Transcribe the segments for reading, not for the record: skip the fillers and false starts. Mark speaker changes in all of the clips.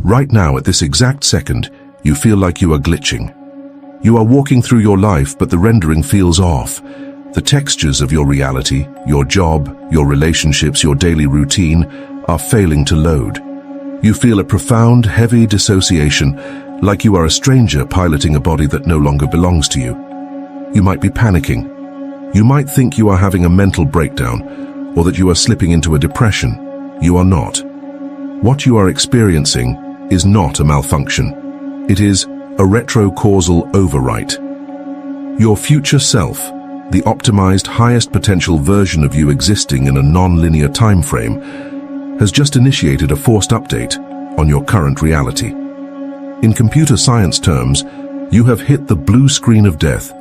Speaker 1: Right now, at this exact second, you feel like you are glitching. You are walking through your life, but the rendering feels off. The textures of your reality, your job, your relationships, your daily routine are failing to load. You feel a profound, heavy dissociation, like you are a stranger piloting a body that no longer belongs to you. You might be panicking. You might think you are having a mental breakdown, or that you are slipping into a depression. You are not. What you are experiencing is not a malfunction. It is a retrocausal overwrite. Your future self, the optimized, highest potential version of you existing in a non-linear time frame, has just initiated a forced update on your current reality. In computer science terms, you have hit the blue screen of death.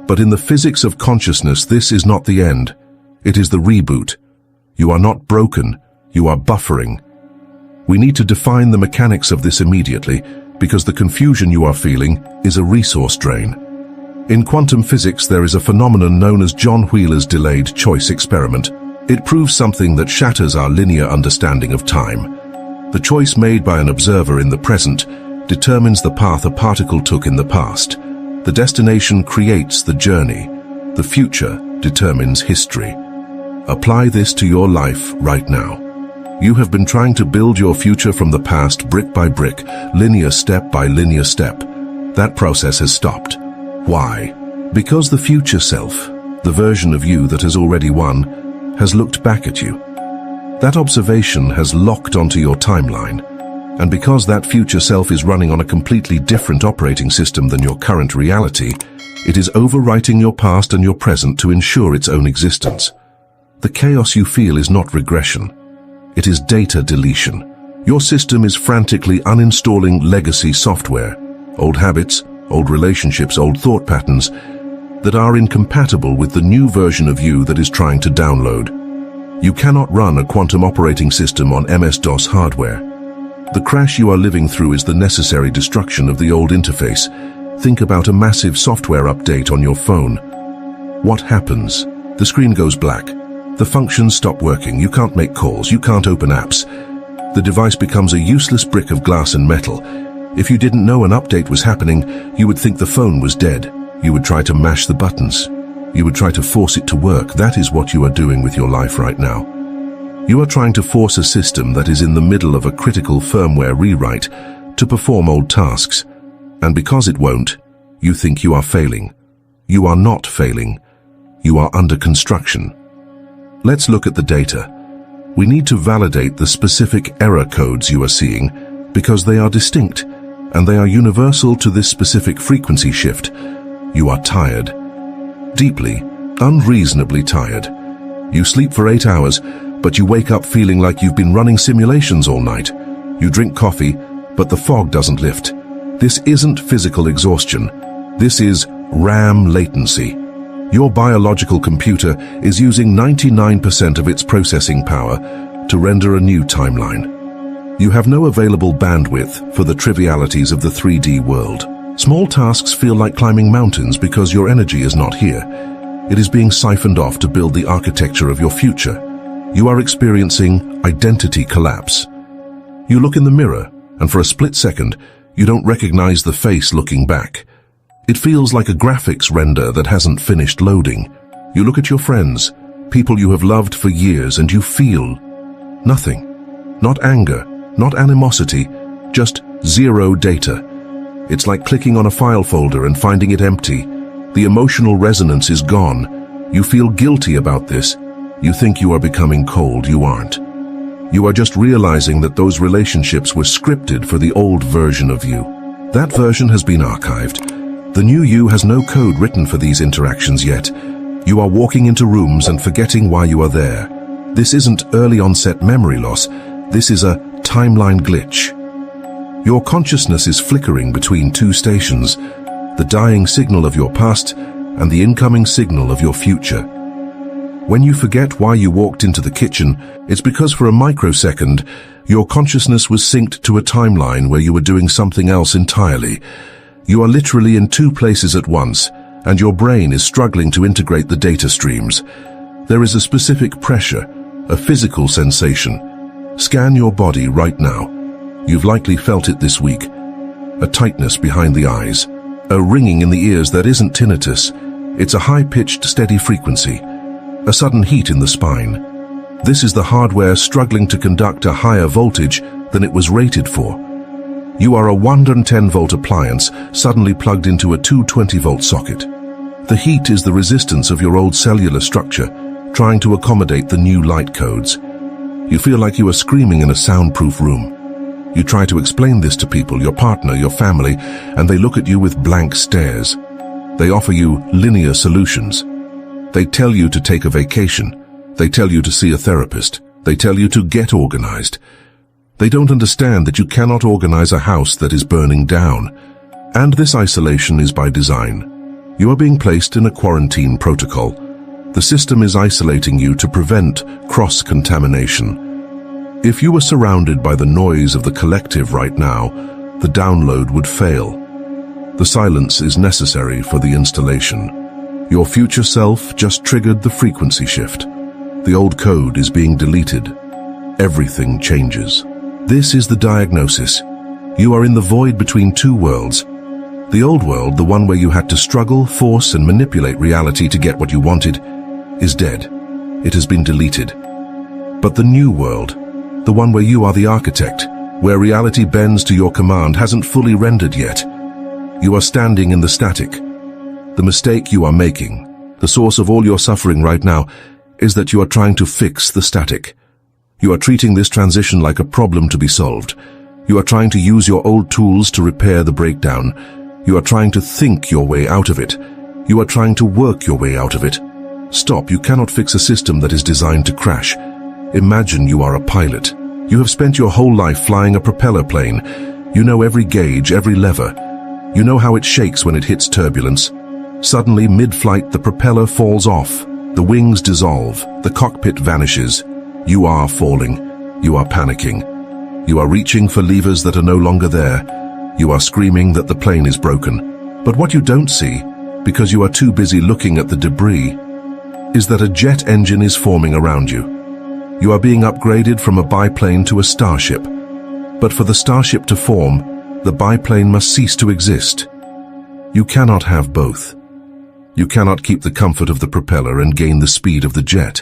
Speaker 1: But in the physics of consciousness, this is not the end. It is the reboot. You are not broken, you are buffering. We need to define the mechanics of this immediately, because the confusion you are feeling is a resource drain. In quantum physics, there is a phenomenon known as John Wheeler's delayed choice experiment. It proves something that shatters our linear understanding of time. The choice made by an observer in the present determines the path a particle took in the past. The destination creates the journey. The future determines history. Apply this to your life right now. You have been trying to build your future from the past brick by brick, linear step by linear step. That process has stopped. Why? Because the future self, the version of you that has already won, has looked back at you. That observation has locked onto your timeline. And because that future self is running on a completely different operating system than your current reality, it is overwriting your past and your present to ensure its own existence. The chaos you feel is not regression. It is data deletion. Your system is frantically uninstalling legacy software, old habits, old relationships, old thought patterns that are incompatible with the new version of you that is trying to download. You cannot run a quantum operating system on MS-DOS hardware. The crash you are living through is the necessary destruction of the old interface. Think about a massive software update on your phone. What happens? The screen goes black. The functions stop working. You can't make calls. You can't open apps. The device becomes a useless brick of glass and metal. If you didn't know an update was happening, you would think the phone was dead. You would try to mash the buttons. You would try to force it to work. That is what you are doing with your life right now. You are trying to force a system that is in the middle of a critical firmware rewrite to perform old tasks. And because it won't, you think you are failing. You are not failing. You are under construction. Let's look at the data. We need to validate the specific error codes you are seeing because they are distinct and they are universal to this specific frequency shift. You are tired. Deeply, unreasonably tired. You sleep for 8 hours, but you wake up feeling like you've been running simulations all night. You drink coffee, but the fog doesn't lift. This isn't physical exhaustion. This is RAM latency. Your biological computer is using 99% of its processing power to render a new timeline. You have no available bandwidth for the trivialities of the 3D world. Small tasks feel like climbing mountains because your energy is not here. It is being siphoned off to build the architecture of your future. You are experiencing identity collapse. You look in the mirror, and for a split second, you don't recognize the face looking back. It feels like a graphics render that hasn't finished loading. You look at your friends, people you have loved for years, and you feel nothing. Not anger, not animosity, just zero data. It's like clicking on a file folder and finding it empty. The emotional resonance is gone. You feel guilty about this. You think you are becoming cold. You aren't. You are just realizing that those relationships were scripted for the old version of you. That version has been archived. The new you has no code written for these interactions yet. You are walking into rooms and forgetting why you are there. This isn't early onset memory loss. This is a timeline glitch. Your consciousness is flickering between two stations, the dying signal of your past and the incoming signal of your future. When you forget why you walked into the kitchen, it's because for a microsecond, your consciousness was synced to a timeline where you were doing something else entirely. You are literally in two places at once, and your brain is struggling to integrate the data streams. There is a specific pressure, a physical sensation. Scan your body right now. You've likely felt it this week. A tightness behind the eyes, a ringing in the ears that isn't tinnitus. It's a high-pitched, steady frequency, a sudden heat in the spine. This is the hardware struggling to conduct a higher voltage than it was rated for. You are a 110-volt appliance suddenly plugged into a 220-volt socket. The heat is the resistance of your old cellular structure, trying to accommodate the new light codes. You feel like you are screaming in a soundproof room. You try to explain this to people, your partner, your family, and they look at you with blank stares. They offer you linear solutions. They tell you to take a vacation. They tell you to see a therapist. They tell you to get organized. They don't understand that you cannot organize a house that is burning down. And this isolation is by design. You are being placed in a quarantine protocol. The system is isolating you to prevent cross-contamination. If you were surrounded by the noise of the collective right now, the download would fail. The silence is necessary for the installation. Your future self just triggered the frequency shift. The old code is being deleted. Everything changes. This is the diagnosis. You are in the void between two worlds. The old world, the one where you had to struggle, force, and manipulate reality to get what you wanted, is dead. It has been deleted. But the new world, the one where you are the architect, where reality bends to your command, hasn't fully rendered yet. You are standing in the static. The mistake you are making, the source of all your suffering right now, is that you are trying to fix the static. You are treating this transition like a problem to be solved. You are trying to use your old tools to repair the breakdown. You are trying to think your way out of it. You are trying to work your way out of it. Stop, you cannot fix a system that is designed to crash. Imagine you are a pilot. You have spent your whole life flying a propeller plane. You know every gauge, every lever. You know how it shakes when it hits turbulence. Suddenly, mid-flight, the propeller falls off. The wings dissolve. The cockpit vanishes. You are falling. You are panicking. You are reaching for levers that are no longer there. You are screaming that the plane is broken. But what you don't see, because you are too busy looking at the debris, is that a jet engine is forming around you. You are being upgraded from a biplane to a starship. But for the starship to form, the biplane must cease to exist. You cannot have both. You cannot keep the comfort of the propeller and gain the speed of the jet.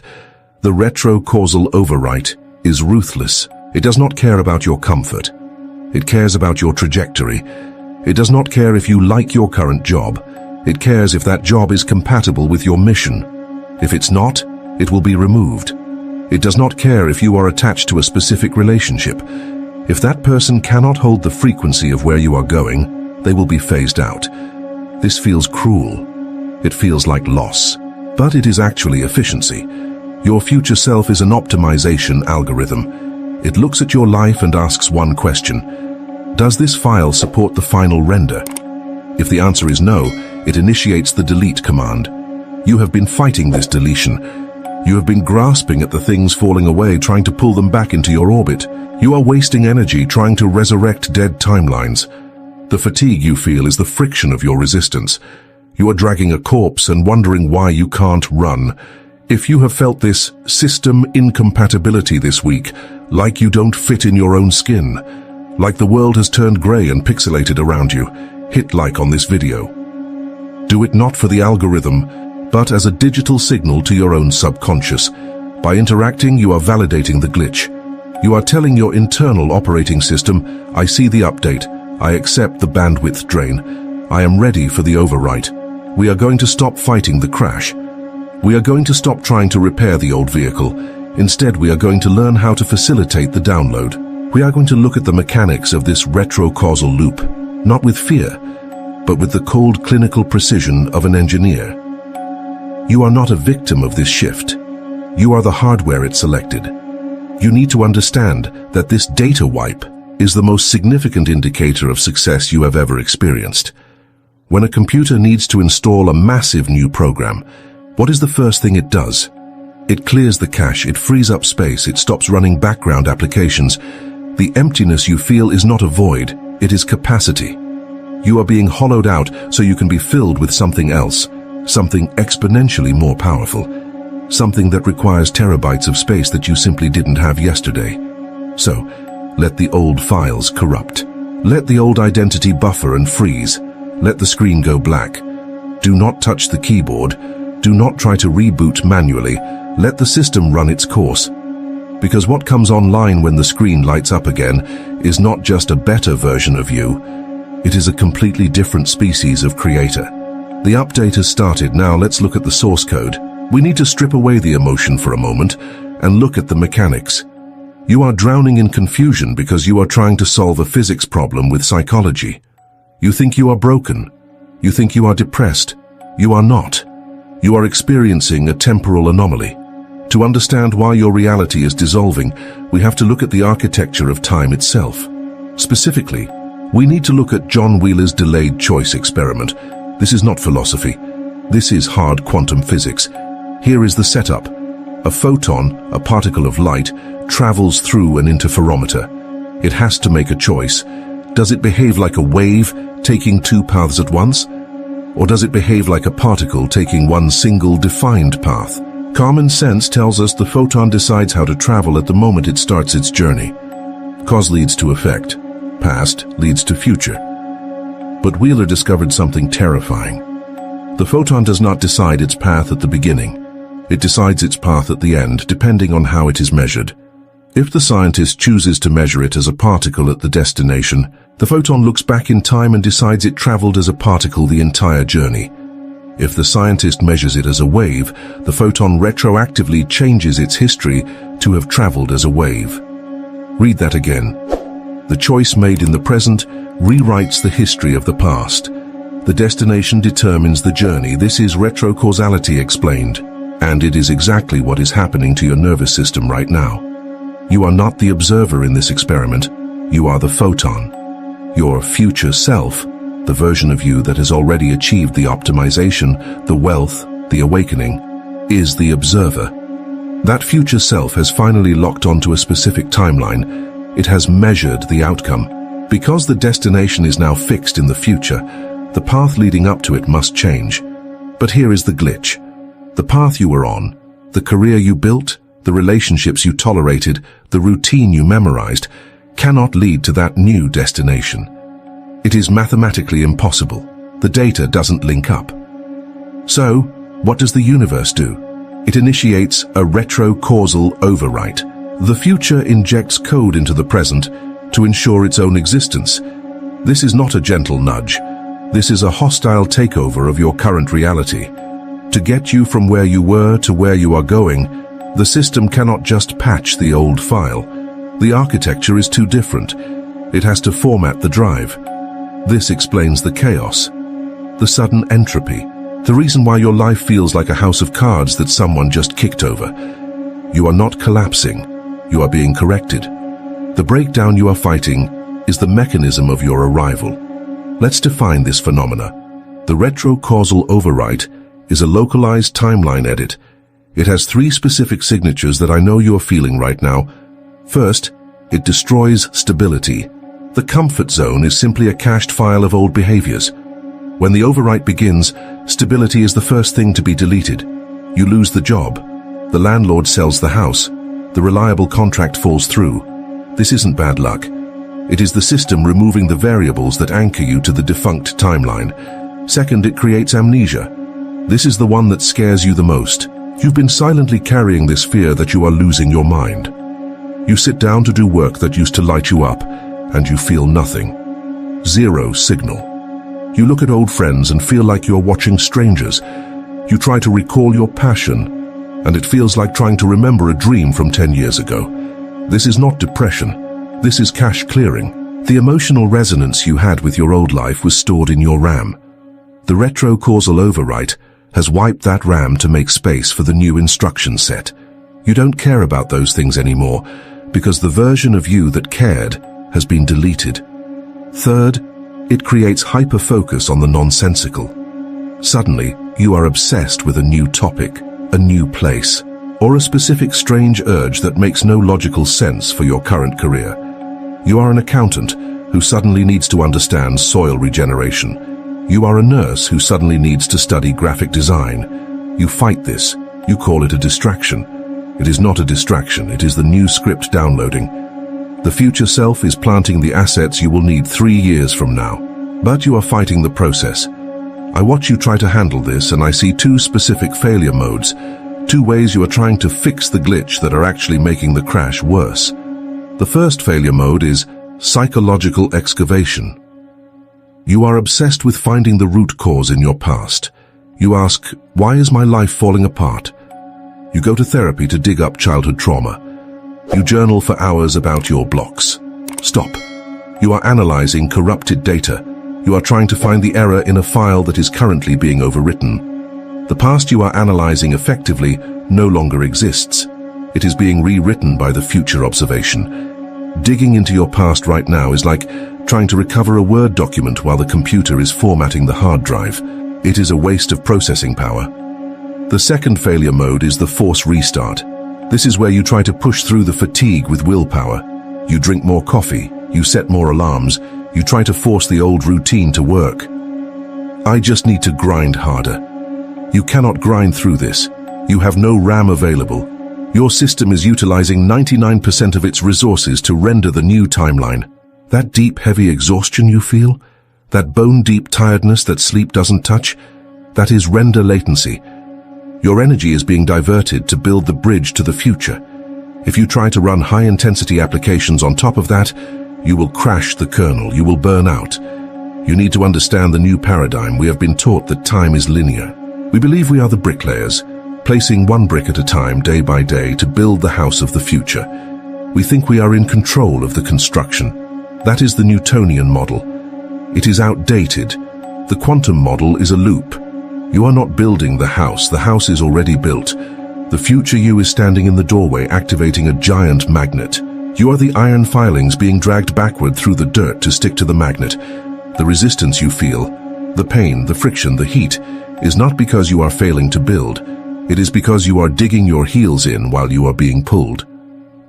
Speaker 1: The retrocausal overwrite is ruthless. It does not care about your comfort. It cares about your trajectory. It does not care if you like your current job. It cares if that job is compatible with your mission. If it's not, it will be removed. It does not care if you are attached to a specific relationship. If that person cannot hold the frequency of where you are going, they will be phased out. This feels cruel. It feels like loss. But it is actually efficiency. Your future self is an optimization algorithm. It looks at your life and asks one question. Does this file support the final render? If the answer is no, it initiates the delete command. You have been fighting this deletion. You have been grasping at the things falling away, trying to pull them back into your orbit. You are wasting energy trying to resurrect dead timelines. The fatigue you feel is the friction of your resistance. You are dragging a corpse and wondering why you can't run. If you have felt this system incompatibility this week, like you don't fit in your own skin, like the world has turned gray and pixelated around you, hit like on this video. Do it not for the algorithm, but as a digital signal to your own subconscious. By interacting, you are validating the glitch. You are telling your internal operating system, I see the update, I accept the bandwidth drain, I am ready for the overwrite. We are going to stop fighting the crash. We are going to stop trying to repair the old vehicle. Instead, we are going to learn how to facilitate the download. We are going to look at the mechanics of this retrocausal loop, not with fear, but with the cold clinical precision of an engineer. You are not a victim of this shift. You are the hardware it selected. You need to understand that this data wipe is the most significant indicator of success you have ever experienced. When a computer needs to install a massive new program, what is the first thing it does? It clears the cache, it frees up space, it stops running background applications. The emptiness you feel is not a void, it is capacity. You are being hollowed out so you can be filled with something else. Something exponentially more powerful. Something that requires terabytes of space that you simply didn't have yesterday. So, Let the old files corrupt. Let the old identity buffer and freeze. Let the screen go black. Do not touch the keyboard. Do not try to reboot manually. Let the system run its course. Because what comes online when the screen lights up again is not just a better version of you. It is a completely different species of creator. The update has started. Now let's look at the source code. We need to strip away the emotion for a moment and look at the mechanics. You are drowning in confusion because you are trying to solve a physics problem with psychology. You think you are broken. You think you are depressed. You are not. You are experiencing a temporal anomaly. To understand why your reality is dissolving, we have to look at the architecture of time itself. Specifically, we need to look at John Wheeler's delayed choice experiment. This is not philosophy. This is hard quantum physics. Here is the setup. A photon, a particle of light, travels through an interferometer. It has to make a choice. Does it behave like a wave, taking two paths at once? Or does it behave like a particle taking one single defined path? Common sense tells us the photon decides how to travel at the moment it starts its journey. Cause leads to effect. Past leads to future. But Wheeler discovered something terrifying. The photon does not decide its path at the beginning. It decides its path at the end, depending on how it is measured. If the scientist chooses to measure it as a particle at the destination, the photon looks back in time and decides it traveled as a particle the entire journey. If the scientist measures it as a wave, the photon retroactively changes its history to have traveled as a wave. Read that again. The choice made in the present rewrites the history of the past. The destination determines the journey. This is retrocausality explained, and it is exactly what is happening to your nervous system right now. You are not the observer in this experiment. You are the photon. Your future self, the version of you that has already achieved the optimization, the wealth, the awakening, is the observer. That future self has finally locked onto a specific timeline. It has measured the outcome. Because the destination is now fixed in the future, the path leading up to it must change. But here is the glitch. The path you were on, the career you built, the relationships you tolerated, the routine you memorized, cannot lead to that new destination. It is mathematically impossible. The data doesn't link up. So, what does the universe do? It initiates a retrocausal overwrite. The future injects code into the present to ensure its own existence. This is not a gentle nudge. This is a hostile takeover of your current reality. To get you from where you were to where you are going, the system cannot just patch the old file. The architecture is too different. It has to format the drive. This explains the chaos, the sudden entropy, the reason why your life feels like a house of cards that someone just kicked over. You are not collapsing. You are being corrected. The breakdown you are fighting is the mechanism of your arrival. Let's define this phenomena. The retrocausal overwrite is a localized timeline edit. It has three specific signatures that I know you are feeling right now. First, it destroys stability. The comfort zone is simply a cached file of old behaviors. When the overwrite begins, stability is the first thing to be deleted. You lose the job. The landlord sells the house. The reliable contract falls through. This isn't bad luck. It is the system removing the variables that anchor you to the defunct timeline. Second, it creates amnesia. This is the one that scares you the most. You've been silently carrying this fear that you are losing your mind. You sit down to do work that used to light you up, and you feel nothing. Zero signal. You look at old friends and feel like you're watching strangers. You try to recall your passion, and it feels like trying to remember a dream from 10 years ago. This is not depression. This is cache clearing. The emotional resonance you had with your old life was stored in your RAM. The retrocausal overwrite has wiped that RAM to make space for the new instruction set. You don't care about those things anymore because the version of you that cared has been deleted. Third, it creates hyper-focus on the nonsensical. Suddenly, you are obsessed with a new topic, a new place, or a specific strange urge that makes no logical sense for your current career. You are an accountant who suddenly needs to understand soil regeneration. You are a nurse who suddenly needs to study graphic design. You fight this. You call it a distraction. It is not a distraction. It is the new script downloading. The future self is planting the assets you will need 3 years from now. But you are fighting the process. I watch you try to handle this, and I see 2 specific failure modes, 2 ways you are trying to fix the glitch that are actually making the crash worse. The first failure mode is psychological excavation. You are obsessed with finding the root cause in your past. You ask, why is my life falling apart? You go to therapy to dig up childhood trauma. You journal for hours about your blocks. Stop. You are analyzing corrupted data. You are trying to find the error in a file that is currently being overwritten. The past you are analyzing effectively no longer exists. It is being rewritten by the future observation. Digging into your past right now is like trying to recover a Word document while the computer is formatting the hard drive. It is a waste of processing power. The second failure mode is the force restart. This is where you try to push through the fatigue with willpower. You drink more coffee, you set more alarms, you try to force the old routine to work. I just need to grind harder. You cannot grind through this. You have no RAM available. Your system is utilizing 99% of its resources to render the new timeline. That deep, heavy exhaustion you feel, that bone-deep tiredness that sleep doesn't touch, that is render latency. Your energy is being diverted to build the bridge to the future. If you try to run high-intensity applications on top of that, you will crash the kernel, you will burn out. You need to understand the new paradigm. We have been taught that time is linear. We believe we are the bricklayers, placing one brick at a time, day by day, to build the house of the future. We think we are in control of the construction. That is the Newtonian model. It is outdated. The quantum model is a loop. You are not building the house is already built. The future you is standing in the doorway, activating a giant magnet. You are the iron filings being dragged backward through the dirt to stick to the magnet. The resistance you feel, the pain, the friction, the heat, is not because you are failing to build. It is because you are digging your heels in while you are being pulled.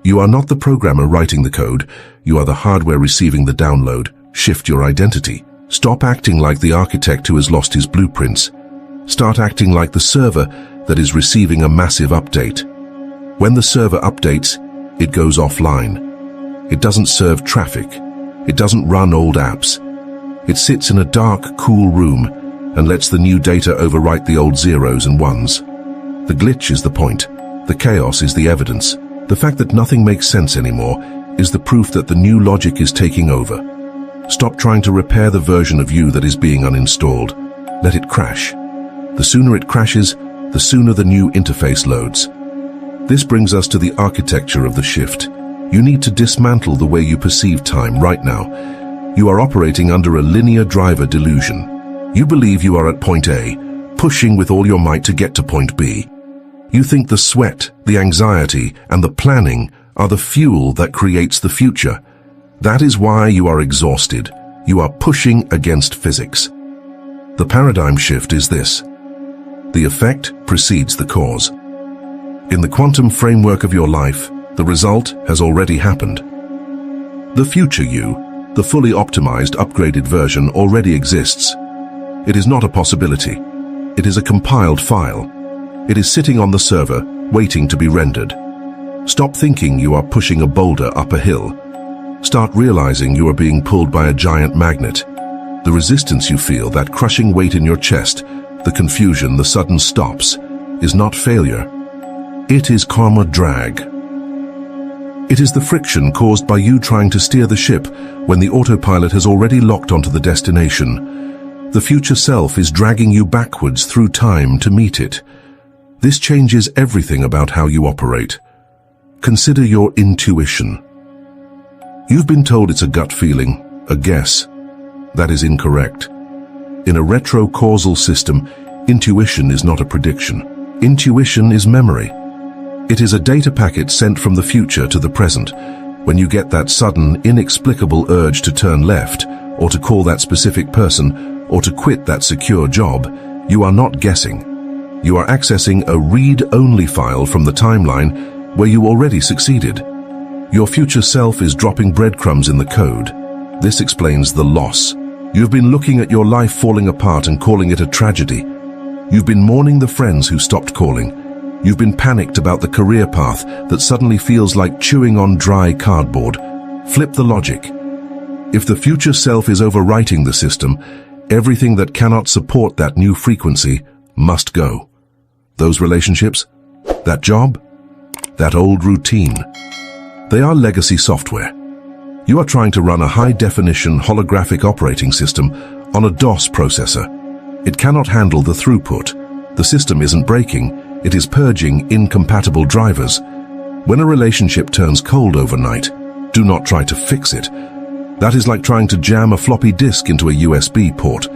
Speaker 1: You are not the programmer writing the code. You are the hardware receiving the download. Shift your identity. Stop acting like the architect who has lost his blueprints. Start acting like the server that is receiving a massive update. When the server updates, it goes offline. It doesn't serve traffic. It doesn't run old apps. It sits in a dark, cool room and lets the new data overwrite the old zeros and ones. The glitch is the point. The chaos is the evidence. The fact that nothing makes sense anymore is the proof that the new logic is taking over. Stop trying to repair the version of you that is being uninstalled. Let it crash. The sooner it crashes, the sooner the new interface loads. This brings us to the architecture of the shift. You need to dismantle the way you perceive time right now. You are operating under a linear driver delusion. You believe you are at point A, pushing with all your might to get to point B. You think the sweat, the anxiety, and the planning are the fuel that creates the future. That is why you are exhausted. You are pushing against physics. The paradigm shift is this. The effect precedes the cause. In the quantum framework of your life, the result has already happened. The future you, the fully optimized, upgraded version, already exists. It is not a possibility. It is a compiled file. It is sitting on the server, waiting to be rendered. Stop thinking you are pushing a boulder up a hill. Start realizing you are being pulled by a giant magnet. The resistance you feel, that crushing weight in your chest, the confusion, the sudden stops, is not failure. It is karma drag. It is the friction caused by you trying to steer the ship when the autopilot has already locked onto the destination. The future self is dragging you backwards through time to meet it. This changes everything about how you operate. Consider your intuition. You've been told it's a gut feeling, a guess. That is incorrect. In a retro-causal system, intuition is not a prediction. Intuition is memory. It is a data packet sent from the future to the present. When you get that sudden, inexplicable urge to turn left, or to call that specific person, or to quit that secure job, you are not guessing. You are accessing a read-only file from the timeline where you already succeeded. Your future self is dropping breadcrumbs in the code. This explains the loss. You've been looking at your life falling apart and calling it a tragedy. You've been mourning the friends who stopped calling. You've been panicked about the career path that suddenly feels like chewing on dry cardboard. Flip the logic. If the future self is overwriting the system, everything that cannot support that new frequency must go. Those relationships, that job, that old routine, they are legacy software. You are trying to run a high-definition holographic operating system on a DOS processor. It cannot handle the throughput. The system isn't breaking, it is purging incompatible drivers. When a relationship turns cold overnight, do not try to fix it. That is like trying to jam a floppy disk into a USB port.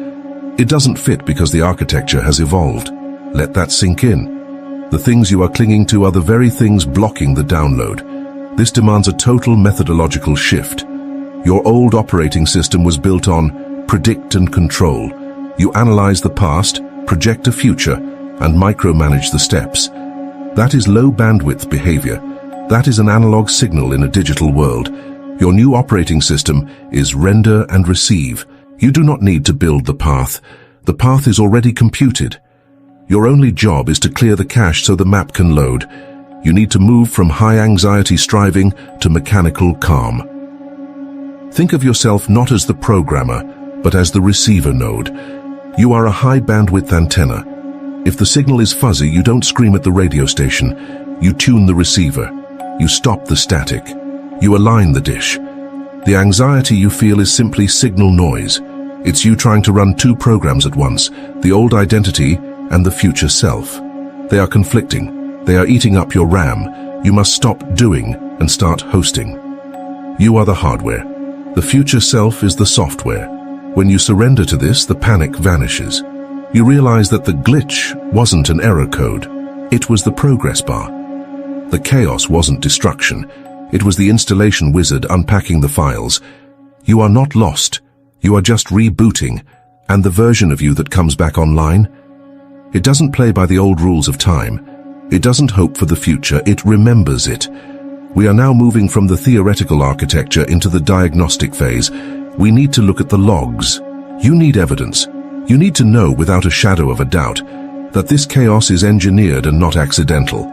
Speaker 1: It doesn't fit because the architecture has evolved. Let that sink in. The things you are clinging to are the very things blocking the download. This demands a total methodological shift. Your old operating system was built on predict and control. You analyze the past, project a future, and micromanage the steps. That is low bandwidth behavior. That is an analog signal in a digital world. Your new operating system is render and receive. You do not need to build the path. The path is already computed. Your only job is to clear the cache so the map can load. You need to move from high-anxiety striving to mechanical calm. Think of yourself not as the programmer, but as the receiver node. You are a high-bandwidth antenna. If the signal is fuzzy, you don't scream at the radio station. You tune the receiver. You stop the static. You align the dish. The anxiety you feel is simply signal noise. It's you trying to run two programs at once, the old identity and the future self. They are conflicting. They are eating up your RAM. You must stop doing and start hosting. You are the hardware. The future self is the software. When you surrender to this, the panic vanishes. You realize that the glitch wasn't an error code. It was the progress bar. The chaos wasn't destruction. It was the installation wizard unpacking the files. You are not lost. You are just rebooting. And the version of you that comes back online? It doesn't play by the old rules of time. It doesn't hope for the future. It remembers it. We are now moving from the theoretical architecture into the diagnostic phase. We need to look at the logs. You need evidence. You need to know without a shadow of a doubt that this chaos is engineered and not accidental.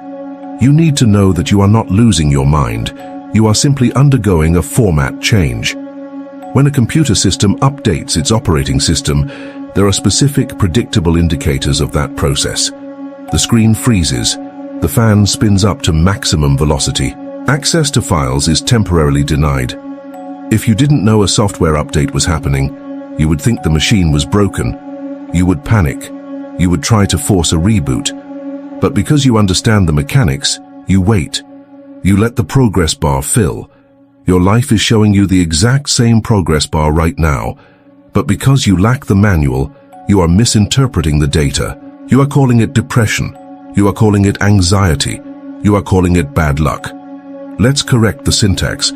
Speaker 1: You need to know that you are not losing your mind. You are simply undergoing a format change. When a computer system updates its operating system, there are specific, predictable indicators of that process. The screen freezes. The fan spins up to maximum velocity. Access to files is temporarily denied. If you didn't know a software update was happening, you would think the machine was broken. You would panic. You would try to force a reboot. But because you understand the mechanics, you wait. You let the progress bar fill. Your life is showing you the exact same progress bar right now. But because you lack the manual, you are misinterpreting the data. You are calling it depression. You are calling it anxiety. You are calling it bad luck. Let's correct the syntax.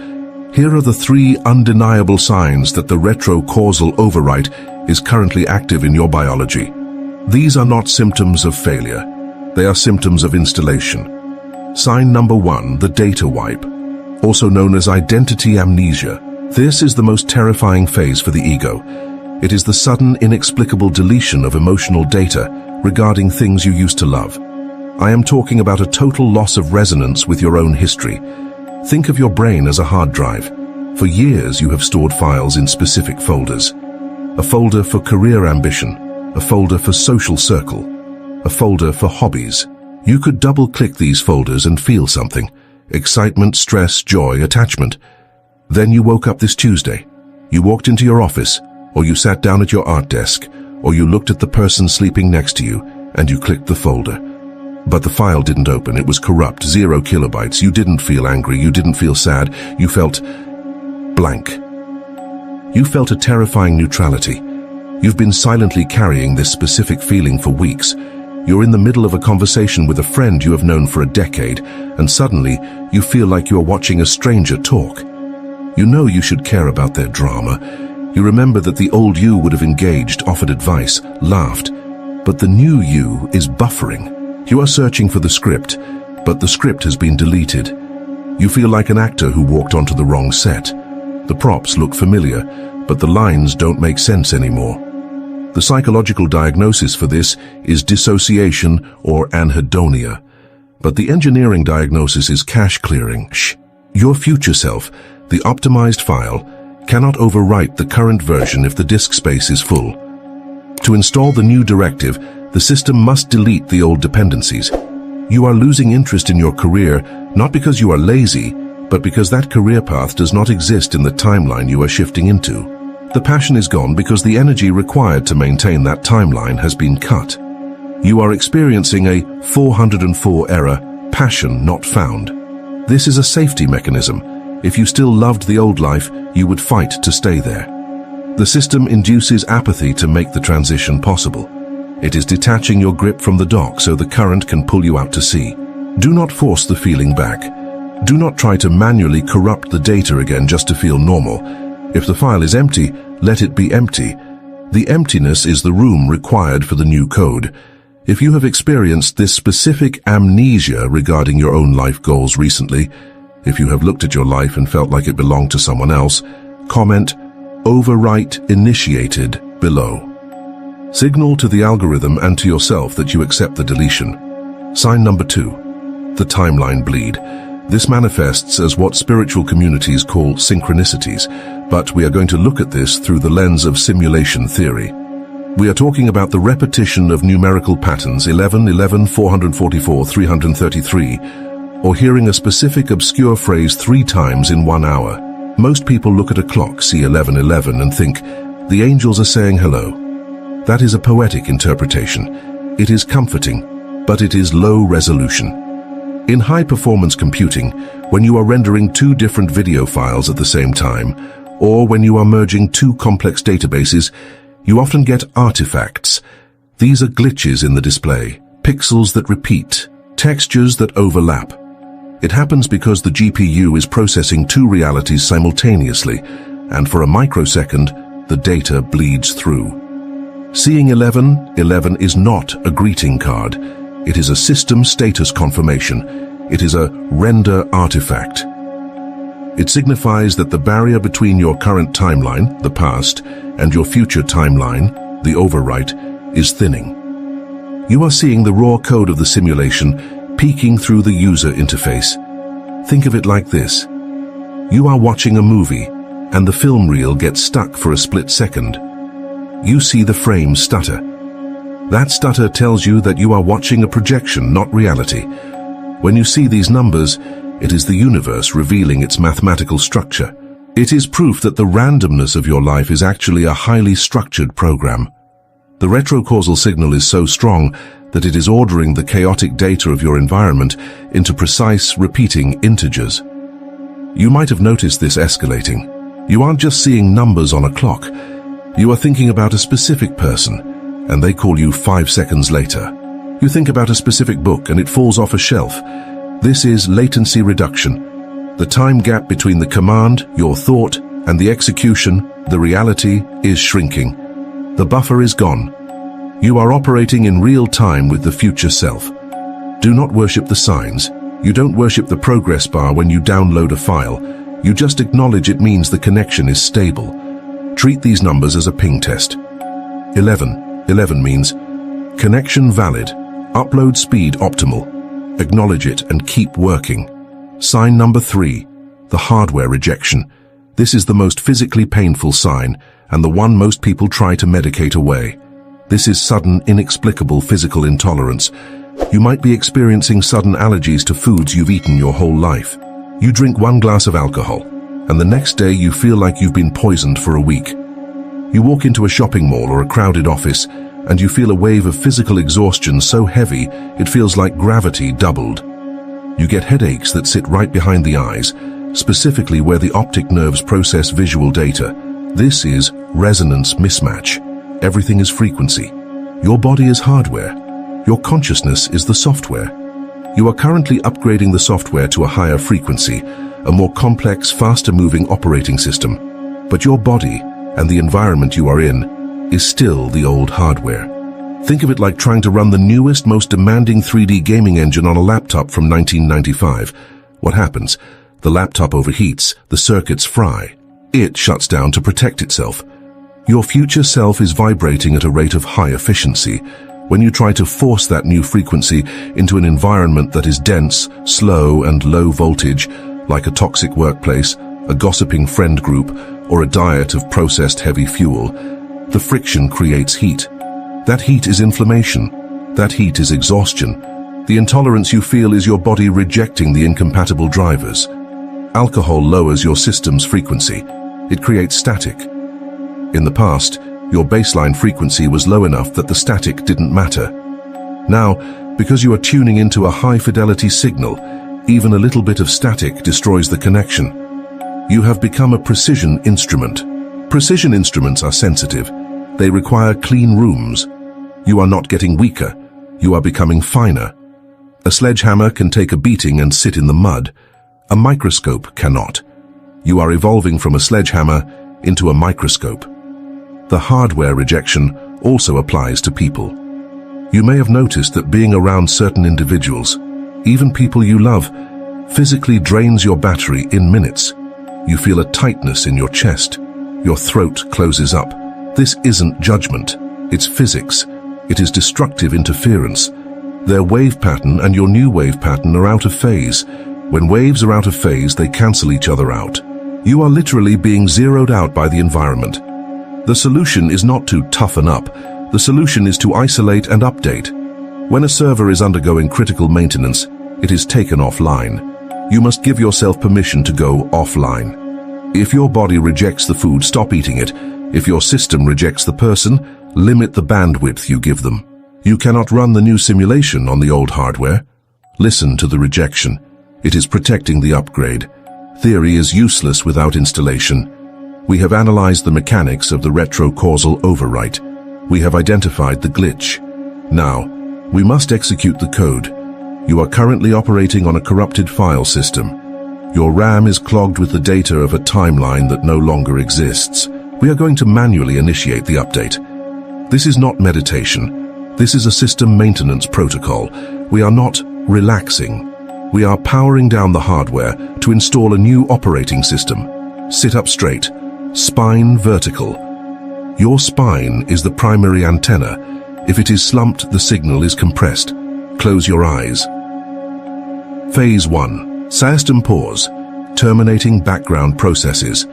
Speaker 1: Here are the 3 undeniable signs that the retrocausal overwrite is currently active in your biology. These are not symptoms of failure. They are symptoms of installation. Sign number 1, the data wipe, also known as identity amnesia. This is the most terrifying phase for the ego. It is the sudden, inexplicable deletion of emotional data regarding things you used to love. I am talking about a total loss of resonance with your own history. Think of your brain as a hard drive. For years you have stored files in specific folders. A folder for career ambition, a folder for social circle, a folder for hobbies. You could double-click these folders and feel something. Excitement, stress, joy, attachment. Then you woke up this Tuesday. You walked into your office, or you sat down at your art desk, or you looked at the person sleeping next to you, and you clicked the folder. But the file didn't open. It was corrupt, 0 kilobytes. You didn't feel angry. You didn't feel sad. You felt blank. You felt a terrifying neutrality. You've been silently carrying this specific feeling for weeks. You're in the middle of a conversation with a friend you have known for a decade, and suddenly you feel like you're watching a stranger talk. You know you should care about their drama. You remember that the old you would have engaged, offered advice, laughed. But the new you is buffering. You are searching for the script, but the script has been deleted. You feel like an actor who walked onto the wrong set. The props look familiar, but the lines don't make sense anymore. The psychological diagnosis for this is dissociation or anhedonia. But the engineering diagnosis is cache clearing. Your future self, The optimized file cannot overwrite the current version if the disk space is full. To install the new directive, the system must delete the old dependencies. You are losing interest in your career not because you are lazy, but because that career path does not exist in the timeline you are shifting into. The passion is gone because the energy required to maintain that timeline has been cut. You are experiencing a 404 error, passion not found. This is a safety mechanism. If you still loved the old life, you would fight to stay there. The system induces apathy to make the transition possible. It is detaching your grip from the dock so the current can pull you out to sea. Do not force the feeling back. Do not try to manually corrupt the data again just to feel normal. If the file is empty, let it be empty. The emptiness is the room required for the new code. If you have experienced this specific amnesia regarding your own life goals recently, if you have looked at your life and felt like it belonged to someone else, comment "Overwrite initiated" below. Signal to the algorithm and to yourself that you accept the deletion. Sign number 2. The timeline bleed. This manifests as what spiritual communities call synchronicities, but we are going to look at this through the lens of simulation theory. We are talking about the repetition of numerical patterns 11, 11, 444, 333, or hearing a specific obscure phrase 3 times in 1 hour. Most people look at a clock, see 11:11, and think, the angels are saying hello. That is a poetic interpretation. It is comforting, but it is low resolution. In high-performance computing, when you are rendering 2 different video files at the same time, or when you are merging 2 complex databases, you often get artifacts. These are glitches in the display, pixels that repeat, textures that overlap. It happens because the GPU is processing 2 realities simultaneously, and for a microsecond, the data bleeds through. Seeing 11:11 is not a greeting card. It is a system status confirmation. It is a render artifact. It signifies that the barrier between your current timeline, the past, and your future timeline, the overwrite, is thinning. You are seeing the raw code of the simulation peeking through the user interface. Think of it like this. You are watching a movie, and the film reel gets stuck for a split second. You see the frame stutter. That stutter tells you that you are watching a projection, not reality. When you see these numbers, it is the universe revealing its mathematical structure. It is proof that the randomness of your life is actually a highly structured program. The retrocausal signal is so strong that it is ordering the chaotic data of your environment into precise, repeating integers. You might have noticed this escalating. You aren't just seeing numbers on a clock. You are thinking about a specific person, and they call you 5 seconds later. You think about a specific book, and it falls off a shelf. This is latency reduction. The time gap between the command, your thought, and the execution, the reality, is shrinking. The buffer is gone. You are operating in real time with the future self. Do not worship the signs. You don't worship the progress bar when you download a file. You just acknowledge it means the connection is stable. Treat these numbers as a ping test. 11 means connection valid, upload speed optimal. Acknowledge it and keep working. Sign number 3, the hardware rejection. This is the most physically painful sign, and the one most people try to medicate away. This is sudden, inexplicable physical intolerance. You might be experiencing sudden allergies to foods you've eaten your whole life. You drink 1 glass of alcohol, and the next day you feel like you've been poisoned for a week. You walk into a shopping mall or a crowded office, and you feel a wave of physical exhaustion so heavy it feels like gravity doubled. You get headaches that sit right behind the eyes, specifically where the optic nerves process visual data. This is resonance mismatch. Everything is frequency. Your body is hardware. Your consciousness is the software. You are currently upgrading the software to a higher frequency, a more complex, faster-moving operating system. But your body and the environment you are in is still the old hardware. Think of it like trying to run the newest, most demanding 3D gaming engine on a laptop from 1995. What happens? The laptop overheats, the circuits fry. It shuts down to protect itself. Your future self is vibrating at a rate of high efficiency. When you try to force that new frequency into an environment that is dense, slow, and low voltage, like a toxic workplace, a gossiping friend group, or a diet of processed heavy fuel, the friction creates heat. That heat is inflammation. That heat is exhaustion. The intolerance you feel is your body rejecting the incompatible drivers. Alcohol lowers your system's frequency. It creates static. In the past, your baseline frequency was low enough that the static didn't matter. Now, because you are tuning into a high-fidelity signal, even a little bit of static destroys the connection. You have become a precision instrument. Precision instruments are sensitive. They require clean rooms. You are not getting weaker. You are becoming finer. A sledgehammer can take a beating and sit in the mud. A microscope cannot. You are evolving from a sledgehammer into a microscope. The hardware rejection also applies to people. You may have noticed that being around certain individuals, even people you love, physically drains your battery in minutes. You feel a tightness in your chest. Your throat closes up. This isn't judgment. It's physics. It is destructive interference. Their wave pattern and your new wave pattern are out of phase. When waves are out of phase, they cancel each other out. You are literally being zeroed out by the environment. The solution is not to toughen up. The solution is to isolate and update. When a server is undergoing critical maintenance, it is taken offline. You must give yourself permission to go offline. If your body rejects the food, stop eating it. If your system rejects the person, limit the bandwidth you give them. You cannot run the new simulation on the old hardware. Listen to the rejection. It is protecting the upgrade. Theory is useless without installation. We have analyzed the mechanics of the retrocausal overwrite. We have identified the glitch. Now, we must execute the code. You are currently operating on a corrupted file system. Your RAM is clogged with the data of a timeline that no longer exists. We are going to manually initiate the update. This is not meditation. This is a system maintenance protocol. We are not relaxing. We are powering down the hardware to install a new operating system. Sit up straight. Spine vertical. Your spine is the primary antenna. If it is slumped, the signal is compressed. Close your eyes. Phase 1. System pause. Terminating background processes.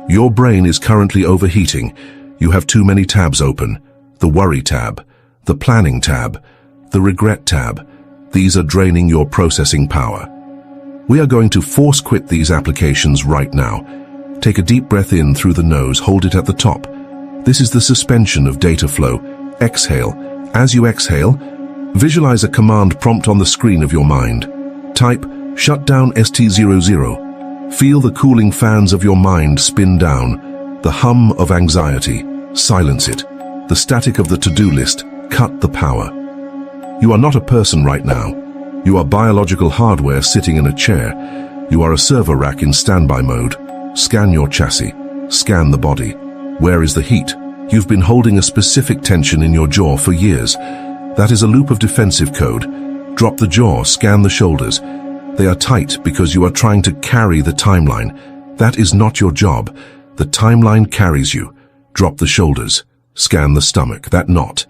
Speaker 1: Your brain is currently overheating. You have too many tabs open. The worry tab, the planning tab, the regret tab. These are draining your processing power. We are going to force quit these applications right now. Take a deep breath in through the nose, hold it at the top. This is the suspension of data flow. Exhale. As you exhale, visualize a command prompt on the screen of your mind. Type, shut down ST00. Feel the cooling fans of your mind spin down. The hum of anxiety. Silence it. The static of the to-do list. Cut the power. You are not a person right now. You are biological hardware sitting in a chair. You are a server rack in standby mode. Scan your chassis. Scan the body. Where is the heat? You've been holding a specific tension in your jaw for years. That is a loop of defensive code. Drop the jaw, scan the shoulders. They are tight because you are trying to carry the timeline. That is not your job. The timeline carries you. Drop the shoulders. Scan the stomach. That knot.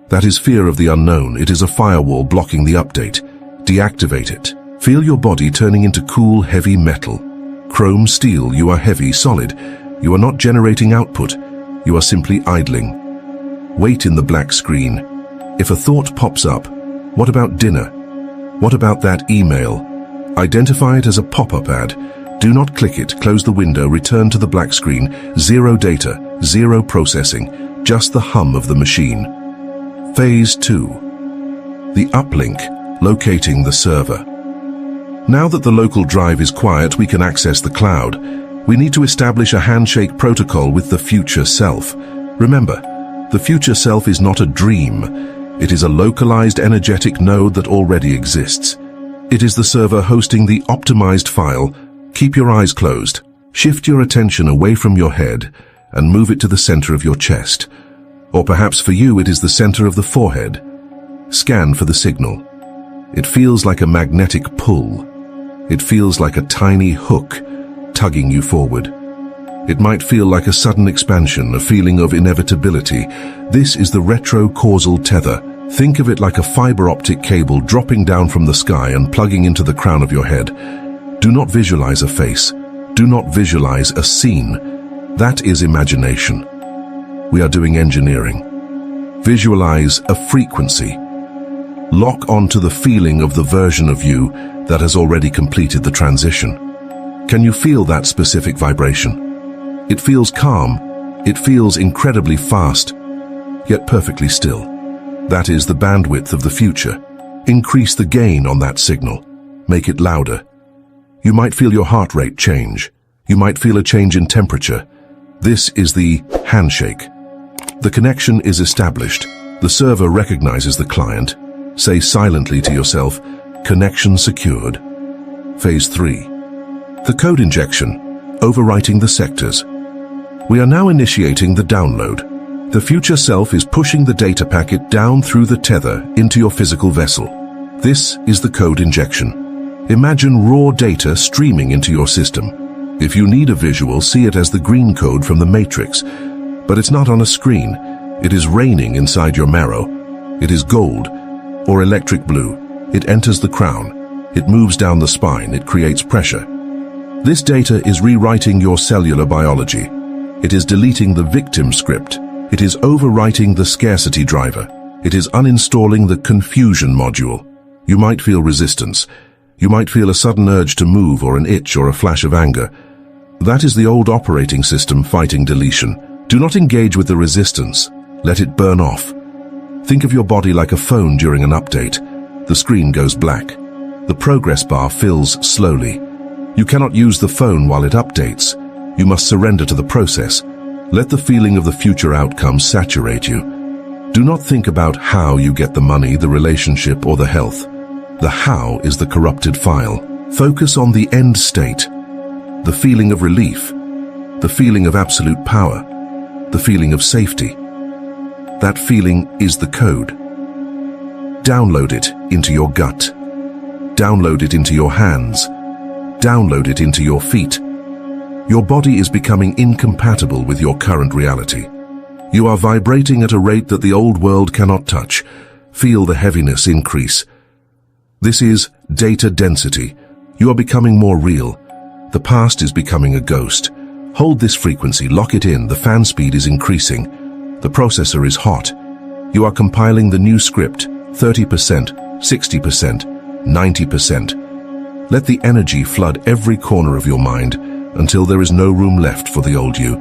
Speaker 1: That is fear of the unknown. It is a firewall blocking the update. Deactivate it. Feel your body turning into cool, heavy metal. Chrome steel, you are heavy, solid. You are not generating output. You are simply idling. Wait in the black screen. If a thought pops up, what about dinner? What about that email? Identify it as a pop-up ad. Do not click it, close the window, return to the black screen. Zero data, zero processing, just the hum of the machine. Phase 2. The uplink, locating the server. Now that the local drive is quiet, we can access the cloud. We need to establish a handshake protocol with the future self. Remember, the future self is not a dream. It is a localized energetic node that already exists. It is the server hosting the optimized file. Keep your eyes closed. Shift your attention away from your head and move it to the center of your chest. Or perhaps for you it is the center of the forehead. Scan for the signal. It feels like a magnetic pull. It feels like a tiny hook tugging you forward. It might feel like a sudden expansion, a feeling of inevitability. This is the retrocausal tether. Think of it like a fiber optic cable dropping down from the sky and plugging into the crown of your head. Do not visualize a face. Do not visualize a scene. That is imagination. We are doing engineering. Visualize a frequency. Lock onto the feeling of the version of you that has already completed the transition. Can you feel that specific vibration? It feels calm. It feels incredibly fast, yet perfectly still. That is the bandwidth of the future. Increase the gain on that signal. Make it louder. You might feel your heart rate change. You might feel a change in temperature. This is the handshake. The connection is established. The server recognizes the client. Say silently to yourself, connection secured. Phase 3. The code injection, overwriting the sectors. We are now initiating the download. The future self is pushing the data packet down through the tether into your physical vessel. This is the code injection. Imagine raw data streaming into your system. If you need a visual, see it as the green code from the Matrix. But it's not on a screen. It is raining inside your marrow. It is gold or electric blue. It enters the crown. It moves down the spine. It creates pressure. This data is rewriting your cellular biology. It is deleting the victim script. It is overwriting the scarcity driver. It is uninstalling the confusion module. You might feel resistance. You might feel a sudden urge to move or an itch or a flash of anger. That is the old operating system fighting deletion. Do not engage with the resistance. Let it burn off. Think of your body like a phone during an update. The screen goes black. The progress bar fills slowly. You cannot use the phone while it updates. You must surrender to the process. Let the feeling of the future outcome saturate you. Do not think about how you get the money, the relationship, or the health. The how is the corrupted file. Focus on the end state. The feeling of relief. The feeling of absolute power. The feeling of safety. That feeling is the code. Download it into your gut. Download it into your hands. Download it into your feet. Your body is becoming incompatible with your current reality. You are vibrating at a rate that the old world cannot touch. Feel the heaviness increase. This is data density. You are becoming more real. The past is becoming a ghost. Hold this frequency, lock it in. The fan speed is increasing. The processor is hot. You are compiling the new script, 30%, 60%, 90%. Let the energy flood every corner of your mind until there is no room left for the old you.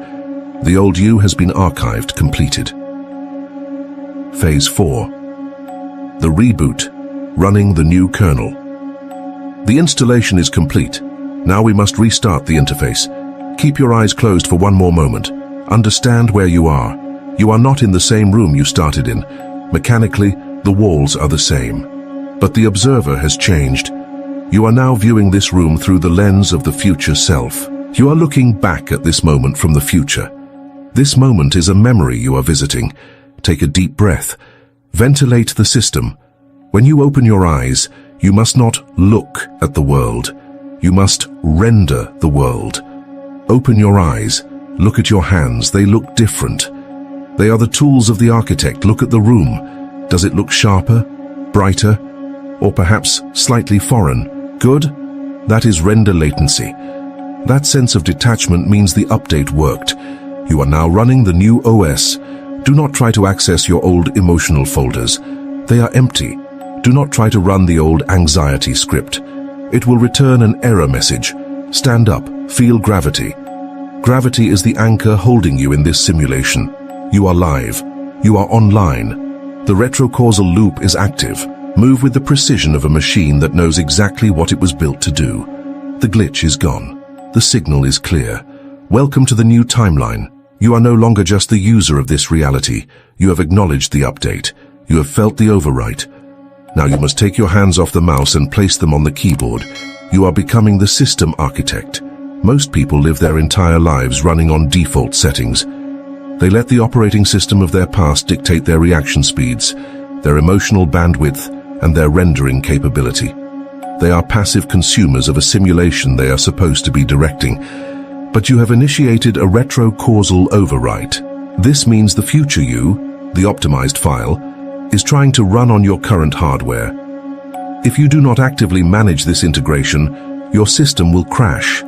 Speaker 1: The old you has been archived, completed. Phase 4. The reboot, running the new kernel. The installation is complete. Now we must restart the interface. Keep your eyes closed for one more moment. Understand where you are. You are not in the same room you started in. Mechanically, the walls are the same. But the observer has changed. You are now viewing this room through the lens of the future self. You are looking back at this moment from the future. This moment is a memory you are visiting. Take a deep breath. Ventilate the system. When you open your eyes, you must not look at the world. You must render the world. Open your eyes. Look at your hands. They look different. They are the tools of the architect. Look at the room. Does it look sharper, brighter, or perhaps slightly foreign? Good? That is render latency. That sense of detachment means the update worked. You are now running the new OS. Do not try to access your old emotional folders. They are empty. Do not try to run the old anxiety script. It will return an error message. Stand up. Feel gravity. Gravity is the anchor holding you in this simulation. You are live. You are online. The retrocausal loop is active. Move with the precision of a machine that knows exactly what it was built to do. The glitch is gone. The signal is clear. Welcome to the new timeline. You are no longer just the user of this reality. You have acknowledged the update. You have felt the overwrite. Now you must take your hands off the mouse and place them on the keyboard. You are becoming the system architect. Most people live their entire lives running on default settings. They let the operating system of their past dictate their reaction speeds, their emotional bandwidth, and their rendering capability. They are passive consumers of a simulation they are supposed to be directing. But you have initiated a retrocausal overwrite. This means the future you, the optimized file, is trying to run on your current hardware. If you do not actively manage this integration, your system will crash.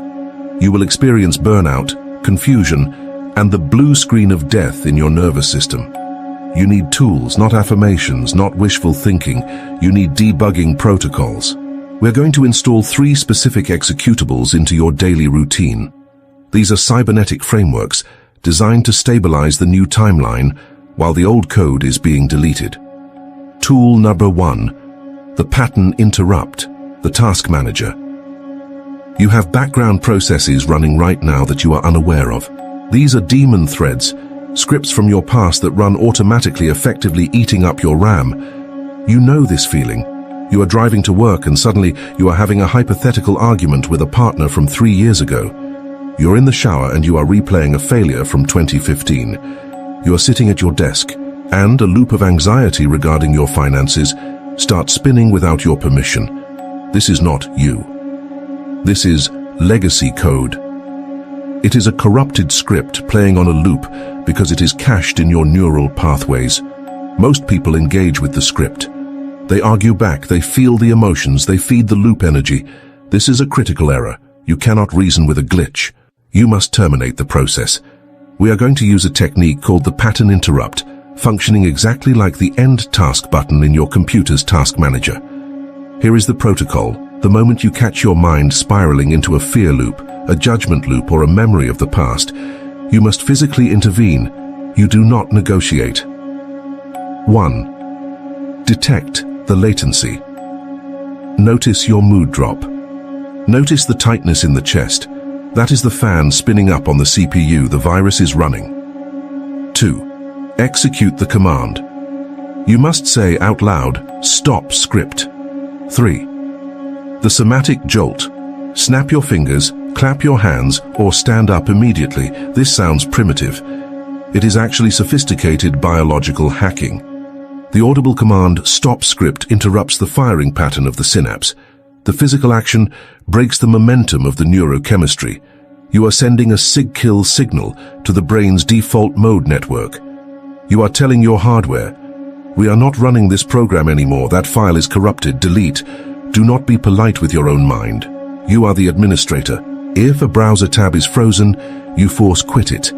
Speaker 1: You will experience burnout, confusion, and the blue screen of death in your nervous system. You need tools, not affirmations, not wishful thinking. You need debugging protocols. We're going to install 3 specific executables into your daily routine. These are cybernetic frameworks designed to stabilize the new timeline while the old code is being deleted. Tool number 1, the pattern interrupt, the task manager. You have background processes running right now that you are unaware of. These are daemon threads, scripts from your past that run automatically, effectively eating up your RAM. You know this feeling. You are driving to work and suddenly you are having a hypothetical argument with a partner from 3 years ago. You're in the shower and you are replaying a failure from 2015. You are sitting at your desk and a loop of anxiety regarding your finances starts spinning without your permission. This is not you. This is legacy code. It is a corrupted script playing on a loop because it is cached in your neural pathways. Most people engage with the script. They argue back, they feel the emotions, they feed the loop energy. This is a critical error. You cannot reason with a glitch. You must terminate the process. We are going to use a technique called the pattern interrupt, functioning exactly like the end task button in your computer's task manager. Here is the protocol. The moment you catch your mind spiraling into a fear loop, a judgment loop, or a memory of the past, you must physically intervene. You do not negotiate. 1. Detect the latency. Notice your mood drop. Notice the tightness in the chest. That is the fan spinning up on the CPU. The virus is running. 2. Execute the command. You must say out loud, "Stop script." 3. The somatic jolt. Snap your fingers, clap your hands, or stand up immediately. This sounds primitive. It is actually sophisticated biological hacking. The audible command, "Stop script," interrupts the firing pattern of the synapse. The physical action breaks the momentum of the neurochemistry. You are sending a sig-kill signal to the brain's default mode network. You are telling your hardware, "We are not running this program anymore. That file is corrupted. Delete." Do not be polite with your own mind. You are the administrator. If a browser tab is frozen, you force quit it.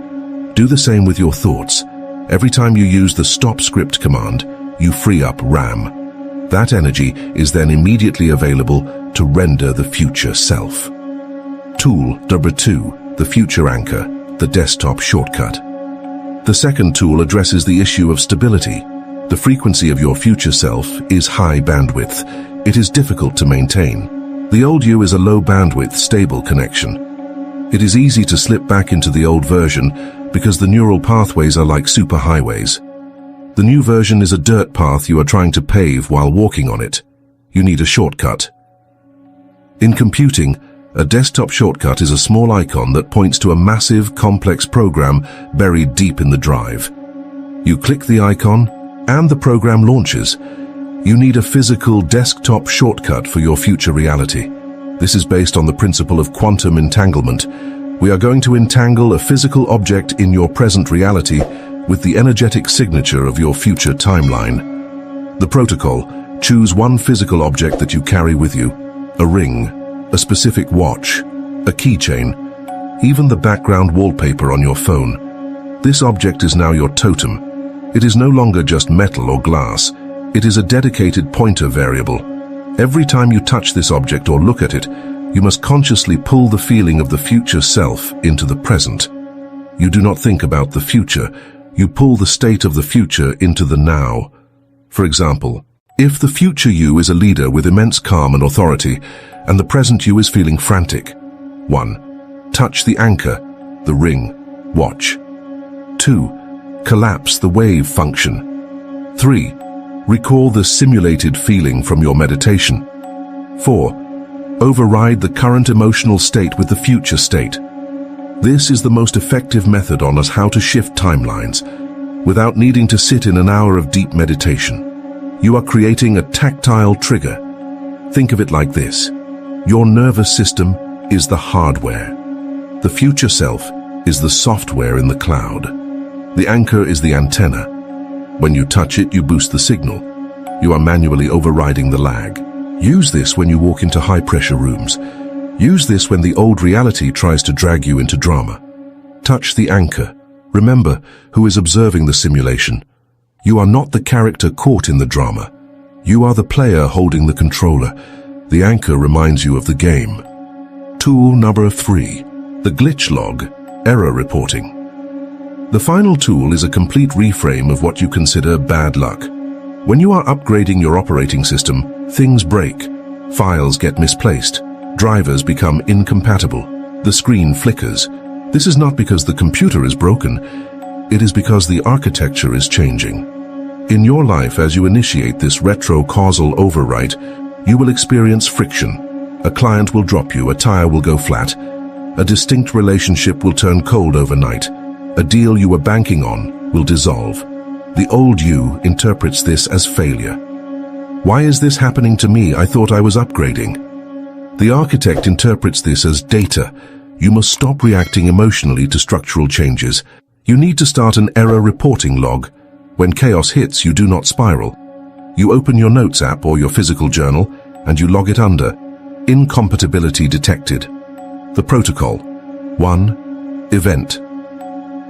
Speaker 1: Do the same with your thoughts. Every time you use the stop script command, you free up RAM. That energy is then immediately available to render the future self. Tool number 2, the future anchor, the desktop shortcut. The second tool addresses the issue of stability. The frequency of your future self is high bandwidth. It is difficult to maintain. The old you is a low bandwidth, stable connection. It is easy to slip back into the old version because the neural pathways are like superhighways. The new version is a dirt path you are trying to pave while walking on it. You need a shortcut. In computing, a desktop shortcut is a small icon that points to a massive, complex program buried deep in the drive. You click the icon, and the program launches. You need a physical desktop shortcut for your future reality. This is based on the principle of quantum entanglement. We are going to entangle a physical object in your present reality with the energetic signature of your future timeline. The protocol: choose one physical object that you carry with you. A ring, a specific watch, a keychain, even the background wallpaper on your phone. This object is now your totem. It is no longer just metal or glass. It is a dedicated pointer variable. Every time you touch this object or look at it, you must consciously pull the feeling of the future self into the present. You do not think about the future. You pull the state of the future into the now. For example, if the future you is a leader with immense calm and authority, and the present you is feeling frantic. 1. Touch the anchor, the ring, watch. 2. Collapse the wave function. 3. Recall the simulated feeling from your meditation. 4. Override the current emotional state with the future state. This is the most effective method on how to shift timelines without needing to sit in an hour of deep meditation. You are creating a tactile trigger. Think of it like this. Your nervous system is the hardware. The future self is the software in the cloud. The anchor is the antenna. When you touch it, you boost the signal. You are manually overriding the lag. Use this when you walk into high-pressure rooms. Use this when the old reality tries to drag you into drama. Touch the anchor. Remember who is observing the simulation. You are not the character caught in the drama. You are the player holding the controller. The anchor reminds you of the game. Tool number 3. The glitch log, error reporting. The final tool is a complete reframe of what you consider bad luck. When you are upgrading your operating system, things break. Files get misplaced. Drivers become incompatible. The screen flickers. This is not because the computer is broken. It is because the architecture is changing. In your life, as you initiate this retro-causal overwrite, you will experience friction. A client will drop you, a tire will go flat. A distinct relationship will turn cold overnight. A deal you were banking on will dissolve. The old you interprets this as failure. Why is this happening to me? I thought I was upgrading. The architect interprets this as data. You must stop reacting emotionally to structural changes. You need to start an error reporting log. When chaos hits, you do not spiral. You open your notes app or your physical journal and you log it under incompatibility detected. The protocol. 1. Event.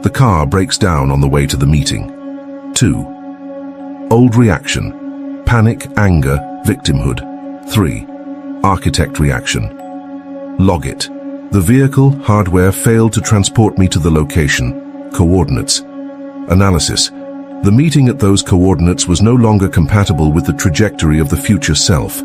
Speaker 1: The car breaks down on the way to the meeting. 2. Old reaction. Panic, anger, victimhood. 3. Architect reaction. Log it. The vehicle, hardware failed to transport me to the location. Coordinates. Analysis. The meeting at those coordinates was no longer compatible with the trajectory of the future self.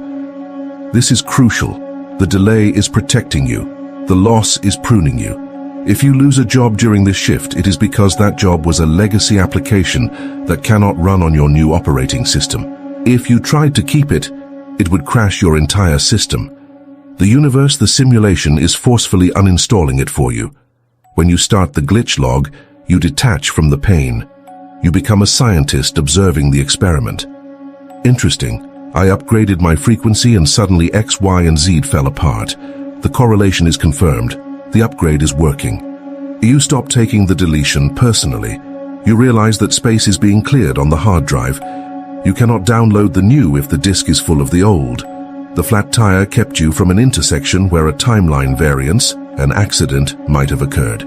Speaker 1: This is crucial. The delay is protecting you. The loss is pruning you. If you lose a job during this shift, it is because that job was a legacy application that cannot run on your new operating system. If you tried to keep it, it would crash your entire system. The universe, the simulation, is forcefully uninstalling it for you. When you start the glitch log, you detach from the pain. You become a scientist observing the experiment. Interesting. I upgraded my frequency and suddenly X, Y, and Z fell apart. The correlation is confirmed. The upgrade is working. You stop taking the deletion personally. You realize that space is being cleared on the hard drive. You cannot download the new if the disk is full of the old. The flat tire kept you from an intersection where a timeline variance, an accident, might have occurred.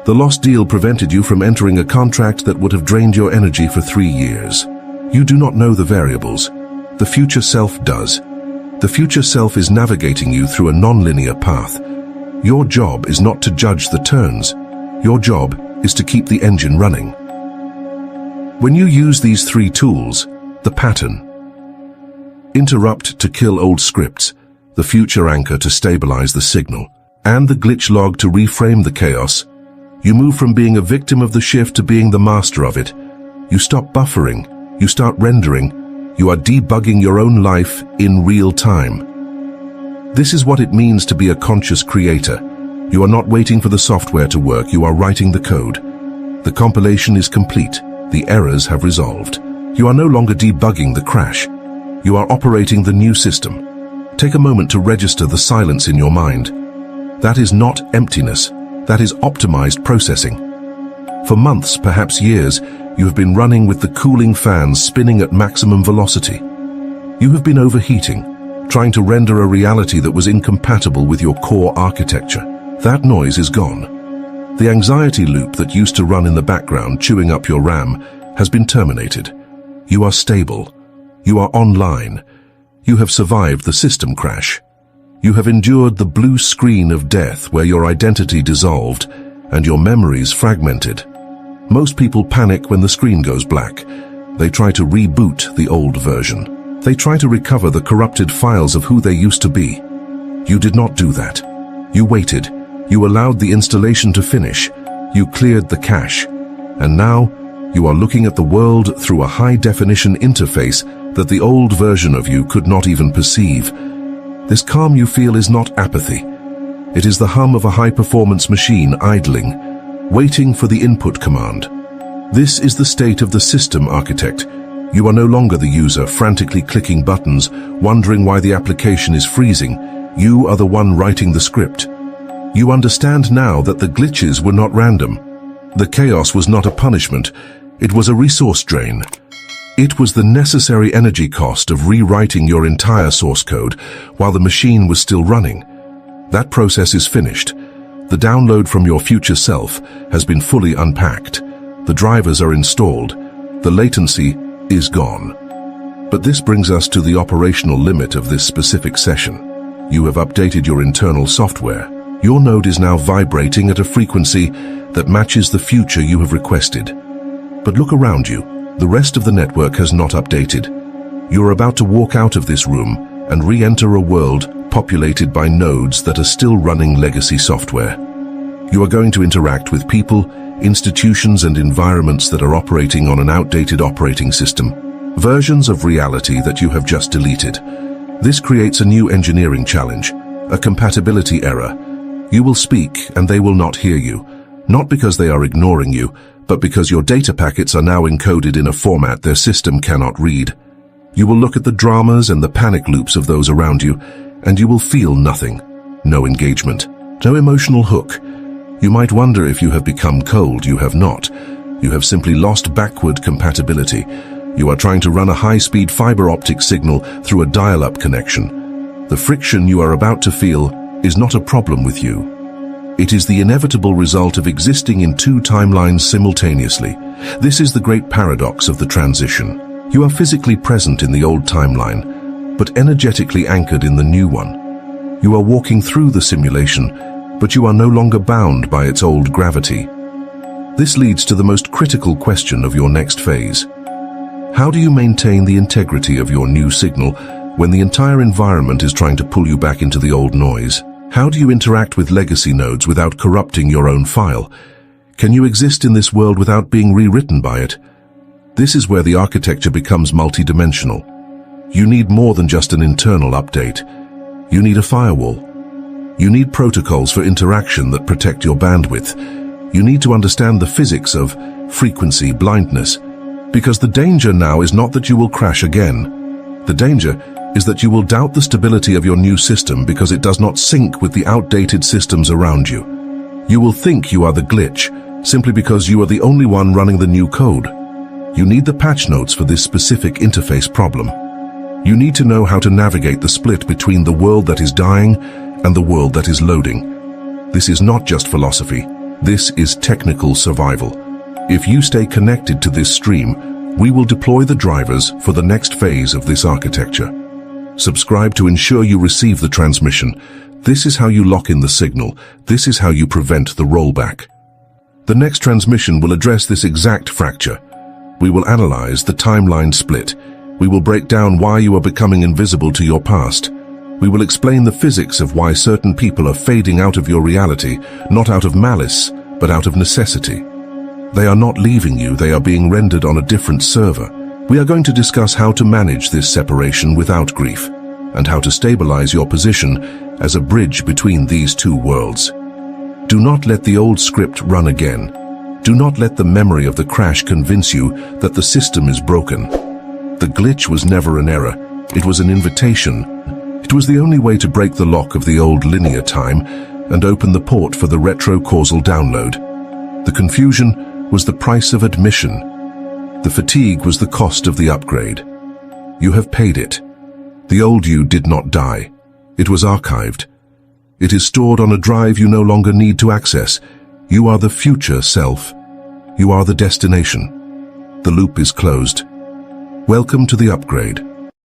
Speaker 1: The lost deal prevented you from entering a contract that would have drained your energy for 3 years. You do not know the variables. The future self does. The future self is navigating you through a non-linear path. Your job is not to judge the turns. Your job is to keep the engine running. When you use these 3 tools, the pattern. Interrupt to kill old scripts, the future anchor to stabilize the signal, and the glitch log to reframe the chaos, you move from being a victim of the shift to being the master of it. You stop buffering. You start rendering. You are debugging your own life in real time. This is what it means to be a conscious creator. You are not waiting for the software to work, you are writing the code. The compilation is complete. The errors have resolved. You are no longer debugging the crash. You are operating the new system. Take a moment to register the silence in your mind. That is not emptiness. That is optimized processing. For months, perhaps years, you have been running with the cooling fans spinning at maximum velocity. You have been overheating, trying to render a reality that was incompatible with your core architecture. That noise is gone. The anxiety loop that used to run in the background, chewing up your RAM, has been terminated. You are stable. You are online. You have survived the system crash. You have endured the blue screen of death where your identity dissolved and your memories fragmented. Most people panic when the screen goes black. They try to reboot the old version. They try to recover the corrupted files of who they used to be. You did not do that. You waited. You allowed the installation to finish. You cleared the cache. And now, you are looking at the world through a high-definition interface that the old version of you could not even perceive. This calm you feel is not apathy. It is the hum of a high-performance machine idling, waiting for the input command. This is the state of the system architect. You are no longer the user frantically clicking buttons, wondering why the application is freezing. You are the one writing the script. You understand now that the glitches were not random. The chaos was not a punishment. It was a resource drain. It was the necessary energy cost of rewriting your entire source code while the machine was still running. That process is finished. The download from your future self has been fully unpacked. The drivers are installed. The latency is gone. But this brings us to the operational limit of this specific session. You have updated your internal software. Your node is now vibrating at a frequency that matches the future you have requested. But look around you. The rest of the network has not updated. You're about to walk out of this room and re-enter a world populated by nodes that are still running legacy software. You are going to interact with people, institutions, and environments that are operating on an outdated operating system, versions of reality that you have just deleted. This creates a new engineering challenge, a compatibility error. You will speak and they will not hear you, not because they are ignoring you, but because your data packets are now encoded in a format their system cannot read. You will look at the dramas and the panic loops of those around you, and you will feel nothing. No engagement, no emotional hook. You might wonder if you have become cold. You have not. You have simply lost backward compatibility. You are trying to run a high-speed fiber optic signal through a dial-up connection. The friction you are about to feel is not a problem with you. It is the inevitable result of existing in two timelines simultaneously. This is the great paradox of the transition. You are physically present in the old timeline, but energetically anchored in the new one. You are walking through the simulation, but you are no longer bound by its old gravity. This leads to the most critical question of your next phase. How do you maintain the integrity of your new signal when the entire environment is trying to pull you back into the old noise? How do you interact with legacy nodes without corrupting your own file? Can you exist in this world without being rewritten by it? This is where the architecture becomes multidimensional. You need more than just an internal update. You need a firewall. You need protocols for interaction that protect your bandwidth. You need to understand the physics of frequency blindness, because the danger now is not that you will crash again. The danger is that you will doubt the stability of your new system because it does not sync with the outdated systems around you. You will think you are the glitch simply because you are the only one running the new code. You need the patch notes for this specific interface problem. You need to know how to navigate the split between the world that is dying and the world that is loading. This is not just philosophy. This is technical survival. If you stay connected to this stream, we will deploy the drivers for the next phase of this architecture. Subscribe to ensure you receive the transmission. This is how you lock in the signal. This is how you prevent the rollback. The next transmission will address this exact fracture. We will analyze the timeline split. We will break down why you are becoming invisible to your past. We will explain the physics of why certain people are fading out of your reality, not out of malice, but out of necessity. They are not leaving you, they are being rendered on a different server. We are going to discuss how to manage this separation without grief, and how to stabilize your position as a bridge between these two worlds. Do not let the old script run again. Do not let the memory of the crash convince you that the system is broken. The glitch was never an error. It was an invitation. It was the only way to break the lock of the old linear time and open the port for the retrocausal download. The confusion was the price of admission. The fatigue was the cost of the upgrade. You have paid it. The old you did not die. It was archived. It is stored on a drive you no longer need to access. You are the future self. You are the destination. The loop is closed. Welcome to the upgrade.